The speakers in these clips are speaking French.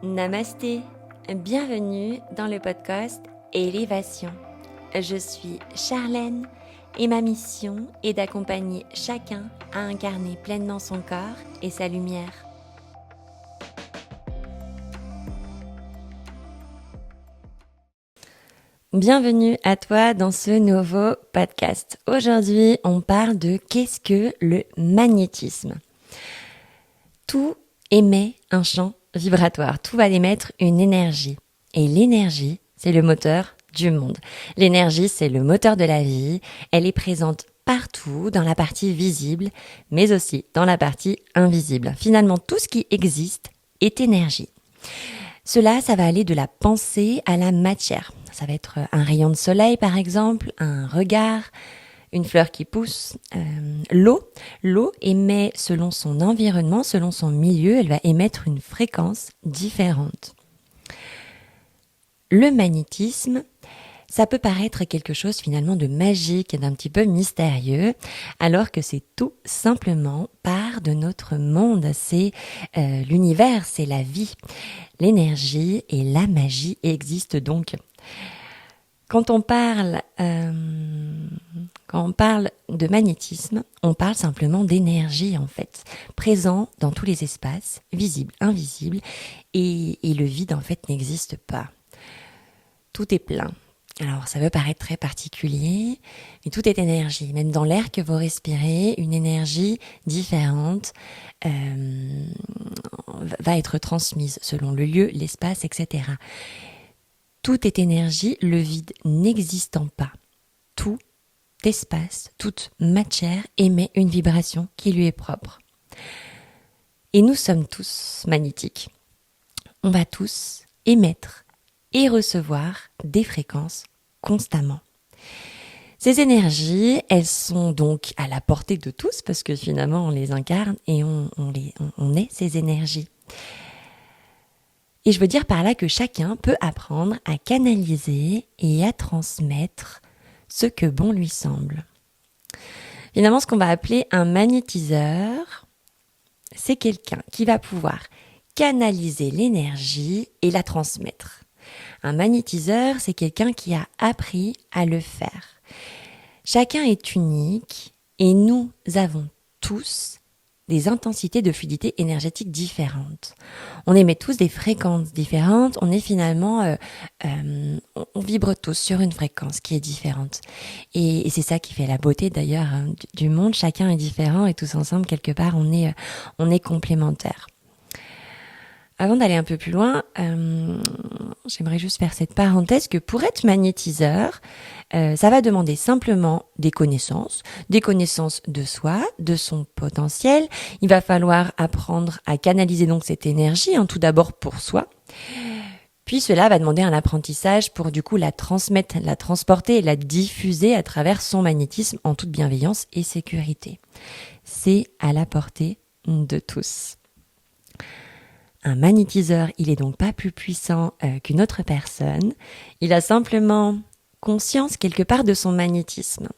Namasté, bienvenue dans le podcast Élévation. Je suis Charlène et ma mission est d'accompagner chacun à incarner pleinement son corps et sa lumière. Bienvenue à toi dans ce nouveau podcast. Aujourd'hui, on parle de qu'est-ce que le magnétisme. Tout émet un champ vibratoire, tout va émettre une énergie. Et l'énergie, c'est le moteur du monde. L'énergie, c'est le moteur de la vie. Elle est présente partout dans la partie visible, mais aussi dans la partie invisible. Finalement, tout ce qui existe est énergie. Cela, ça va aller de la pensée à la matière. Ça va être un rayon de soleil, par exemple, un regard, une fleur qui pousse, l'eau. L'eau émet selon son environnement, selon son milieu, elle va émettre une fréquence différente. Le magnétisme, ça peut paraître quelque chose finalement de magique, d'un petit peu mystérieux, alors que c'est tout simplement part de notre monde, c'est l'univers, c'est la vie. L'énergie et la magie existent donc. Quand on parle de magnétisme, on parle simplement d'énergie en fait, présent dans tous les espaces, visible, invisible, et le vide en fait n'existe pas. Tout est plein. Alors ça peut paraître très particulier, mais tout est énergie. Même dans l'air que vous respirez, une énergie différente va être transmise selon le lieu, l'espace, etc. Tout est énergie, le vide n'existant pas. Tout espace, toute matière émet une vibration qui lui est propre. Et nous sommes tous magnétiques. On va tous émettre et recevoir des fréquences constamment. Ces énergies, elles sont donc à la portée de tous parce que finalement on les incarne et on est ces énergies. Et je veux dire par là que chacun peut apprendre à canaliser et à transmettre ce que bon lui semble. Finalement, ce qu'on va appeler un magnétiseur, c'est quelqu'un qui va pouvoir canaliser l'énergie et la transmettre. Un magnétiseur, c'est quelqu'un qui a appris à le faire. Chacun est unique et nous avons tous des intensités de fluidité énergétique différentes. On émet tous des fréquences différentes, on est finalement, on vibre tous sur une fréquence qui est différente. Et c'est ça qui fait la beauté d'ailleurs du monde, chacun est différent et tous ensemble quelque part on est complémentaires. Avant d'aller un peu plus loin, j'aimerais juste faire cette parenthèse que pour être magnétiseur, ça va demander simplement des connaissances de soi, de son potentiel. Il va falloir apprendre à canaliser donc cette énergie, tout d'abord pour soi. Puis cela va demander un apprentissage pour du coup la transmettre, la transporter et la diffuser à travers son magnétisme en toute bienveillance et sécurité. C'est à la portée de tous. Un magnétiseur, il est donc pas plus puissant qu'une autre personne. Il a simplement conscience quelque part de son magnétisme.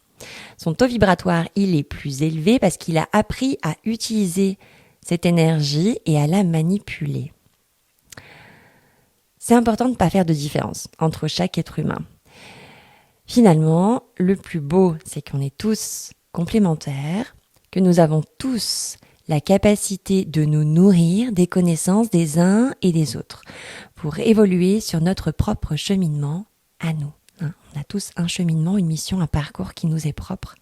Son taux vibratoire, il est plus élevé parce qu'il a appris à utiliser cette énergie et à la manipuler. C'est important de ne pas faire de différence entre chaque être humain. Finalement, le plus beau, c'est qu'on est tous complémentaires, que nous avons tous la capacité de nous nourrir des connaissances des uns et des autres pour évoluer sur notre propre cheminement à nous. On a tous un cheminement, une mission, un parcours qui nous est propre,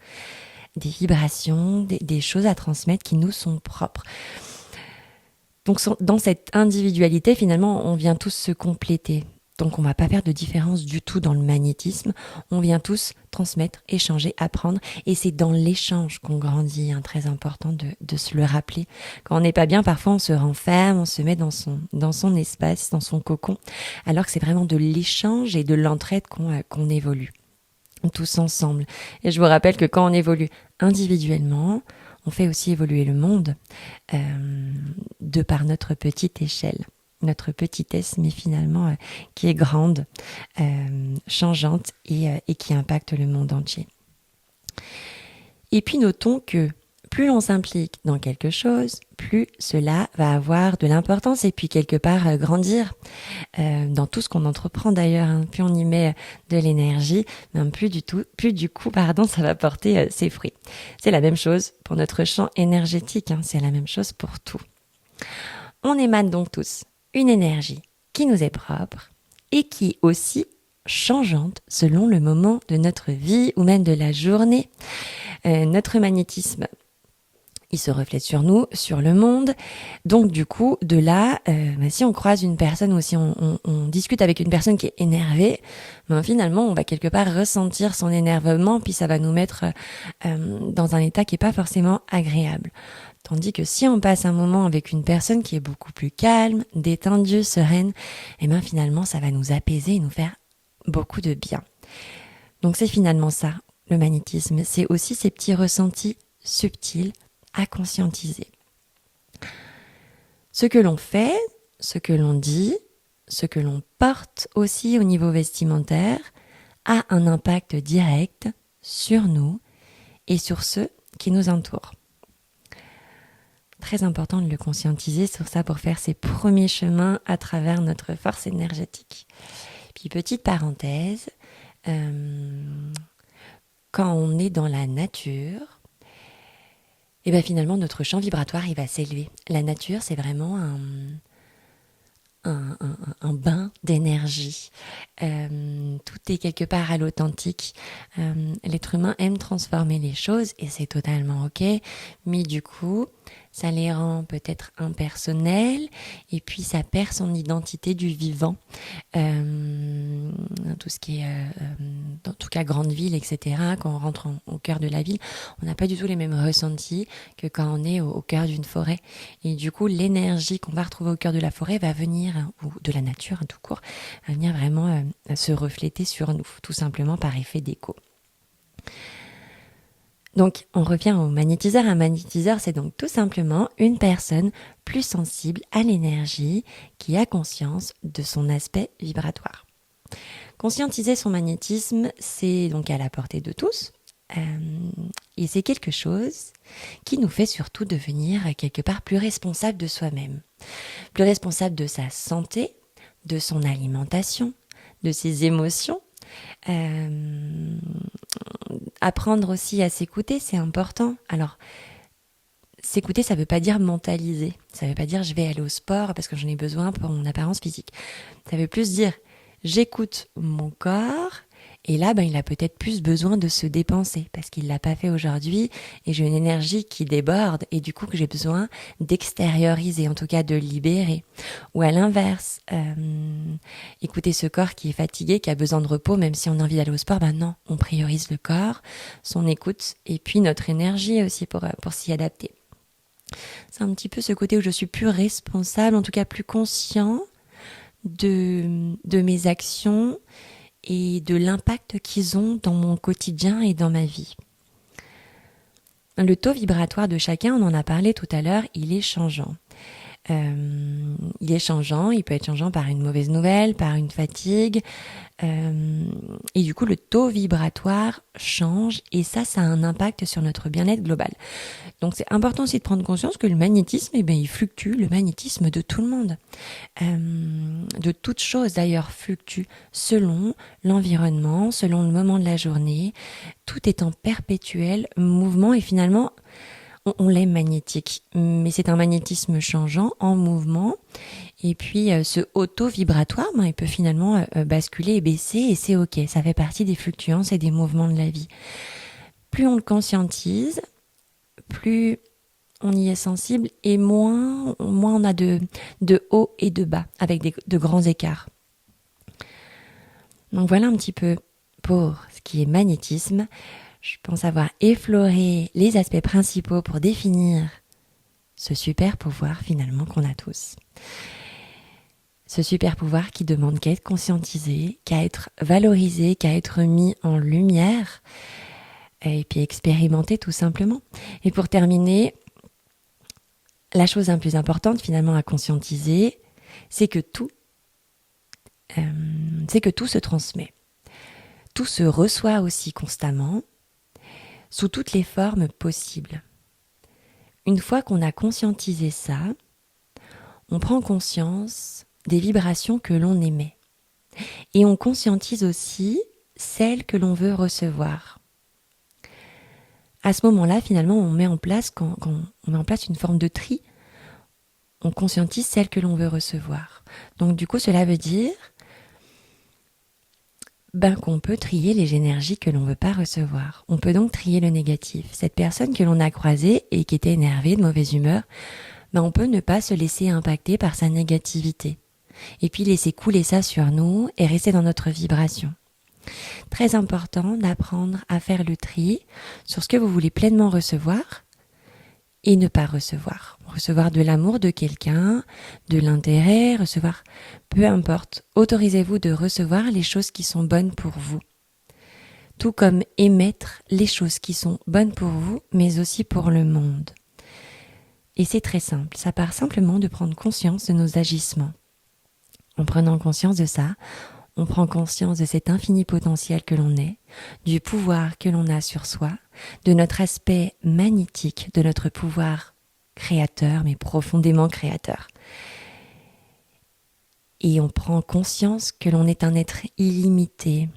des vibrations, des choses à transmettre qui nous sont propres. Donc dans cette individualité, finalement, on vient tous se compléter. Donc on ne va pas faire de différence du tout dans le magnétisme. On vient tous transmettre, échanger, apprendre. Et c'est dans l'échange qu'on grandit, très important de se le rappeler. Quand on n'est pas bien, parfois on se renferme, on se met dans son espace, dans son cocon. Alors que c'est vraiment de l'échange et de l'entraide qu'on évolue. Tous ensemble. Et je vous rappelle que quand on évolue individuellement, on fait aussi évoluer le monde de par notre petite échelle. Notre petitesse, mais finalement qui est grande, changeante et qui impacte le monde entier. Et puis notons que plus on s'implique dans quelque chose, plus cela va avoir de l'importance et puis quelque part grandir dans tout ce qu'on entreprend d'ailleurs. Plus on y met de l'énergie, plus du coup, ça va porter ses fruits. C'est la même chose pour notre champ énergétique, c'est la même chose pour tout. On émane donc tous une énergie qui nous est propre et qui est aussi changeante selon le moment de notre vie ou même de la journée. Notre magnétisme, il se reflète sur nous, sur le monde. Donc du coup, de là, si on croise une personne ou si on discute avec une personne qui est énervée, finalement, on va quelque part ressentir son énervement, puis ça va nous mettre dans un état qui est pas forcément agréable. Tandis que si on passe un moment avec une personne qui est beaucoup plus calme, détendue, sereine, finalement, ça va nous apaiser et nous faire beaucoup de bien. Donc c'est finalement ça, le magnétisme. C'est aussi ces petits ressentis subtils à conscientiser. Ce que l'on fait, ce que l'on dit, ce que l'on porte aussi au niveau vestimentaire a un impact direct sur nous et sur ceux qui nous entourent. Très important de le conscientiser sur ça pour faire ses premiers chemins à travers notre force énergétique. Puis petite parenthèse, quand on est dans la nature, finalement notre champ vibratoire il va s'élever. La nature c'est vraiment un bain d'énergie. Tout est quelque part à l'authentique. L'être humain aime transformer les choses et c'est totalement ok, mais du coup ça les rend peut-être impersonnels et puis ça perd son identité du vivant. Tout ce qui est en tout cas grande ville, etc. Quand on rentre au cœur de la ville, on n'a pas du tout les mêmes ressentis que quand on est au cœur d'une forêt. Et du coup, l'énergie qu'on va retrouver au cœur de la forêt va venir, ou de la nature tout court, va venir vraiment se refléter sur nous, tout simplement par effet d'écho. Donc, on revient au magnétiseur. Un magnétiseur, c'est donc tout simplement une personne plus sensible à l'énergie qui a conscience de son aspect vibratoire. Conscientiser son magnétisme, c'est donc à la portée de tous. Et c'est quelque chose qui nous fait surtout devenir quelque part plus responsable de soi-même. Plus responsable de sa santé, de son alimentation, de ses émotions. Apprendre aussi à s'écouter, c'est important. Alors, s'écouter, ça veut pas dire mentaliser. Ça veut pas dire je vais aller au sport parce que j'en ai besoin pour mon apparence physique. Ça veut plus dire j'écoute mon corps et là, il a peut-être plus besoin de se dépenser parce qu'il l'a pas fait aujourd'hui et j'ai une énergie qui déborde et du coup que j'ai besoin d'extérioriser, en tout cas de libérer. Ou à l'inverse, écouter ce corps qui est fatigué, qui a besoin de repos, même si on a envie d'aller au sport, non, on priorise le corps, son écoute et puis notre énergie aussi pour s'y adapter. C'est un petit peu ce côté où je suis plus responsable, en tout cas plus conscient de mes actions et de l'impact qu'ils ont dans mon quotidien et dans ma vie. Le taux vibratoire de chacun, on en a parlé tout à l'heure, il est changeant. Il est changeant, il peut être changeant par une mauvaise nouvelle, par une fatigue, et du coup le taux vibratoire change et ça a un impact sur notre bien-être global. Donc c'est important aussi de prendre conscience que le magnétisme, il fluctue, le magnétisme de tout le monde, de toute chose d'ailleurs fluctue selon l'environnement, selon le moment de la journée, tout est en perpétuel mouvement et finalement on l'aime magnétique, mais c'est un magnétisme changeant, en mouvement. Et puis ce auto-vibratoire, il peut finalement basculer et baisser et c'est ok. Ça fait partie des fluctuances et des mouvements de la vie. Plus on le conscientise, plus on y est sensible et moins on a de hauts et de bas, avec de grands écarts. Donc voilà un petit peu pour ce qui est magnétisme. Je pense avoir effleuré les aspects principaux pour définir ce super pouvoir finalement qu'on a tous. Ce super pouvoir qui demande qu'à être conscientisé, qu'à être valorisé, qu'à être mis en lumière et puis expérimenté tout simplement. Et pour terminer, la chose la plus importante finalement à conscientiser, c'est que tout se transmet. Tout se reçoit aussi constamment, sous toutes les formes possibles. une fois qu'on a conscientisé ça, on prend conscience des vibrations que l'on émet. Et on conscientise aussi celles que l'on veut recevoir. À ce moment-là, finalement, on met en place, quand on met en place une forme de tri, on conscientise celles que l'on veut recevoir. Donc du coup, cela veut dire qu'on peut trier les énergies que l'on ne veut pas recevoir. On peut donc trier le négatif. Cette personne que l'on a croisée et qui était énervée, de mauvaise humeur, on peut ne pas se laisser impacter par sa négativité. Et puis laisser couler ça sur nous et rester dans notre vibration. Très important d'apprendre à faire le tri sur ce que vous voulez pleinement recevoir et ne pas recevoir. Recevoir de l'amour de quelqu'un, de l'intérêt, recevoir, peu importe. Autorisez-vous de recevoir les choses qui sont bonnes pour vous. Tout comme émettre les choses qui sont bonnes pour vous, mais aussi pour le monde. Et c'est très simple. Ça part simplement de prendre conscience de nos agissements. En prenant conscience de ça, on prend conscience de cet infini potentiel que l'on est, du pouvoir que l'on a sur soi, de notre aspect magnétique, de notre pouvoir créateur, mais profondément créateur. Et on prend conscience que l'on est un être illimité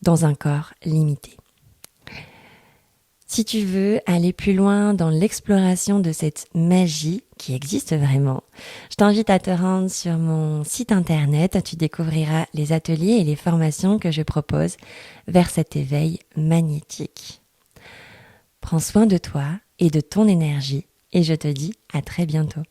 dans un corps limité. Si tu veux aller plus loin dans l'exploration de cette magie qui existe vraiment, je t'invite à te rendre sur mon site internet. Tu découvriras les ateliers et les formations que je propose vers cet éveil magnétique. Prends soin de toi et de ton énergie et je te dis à très bientôt.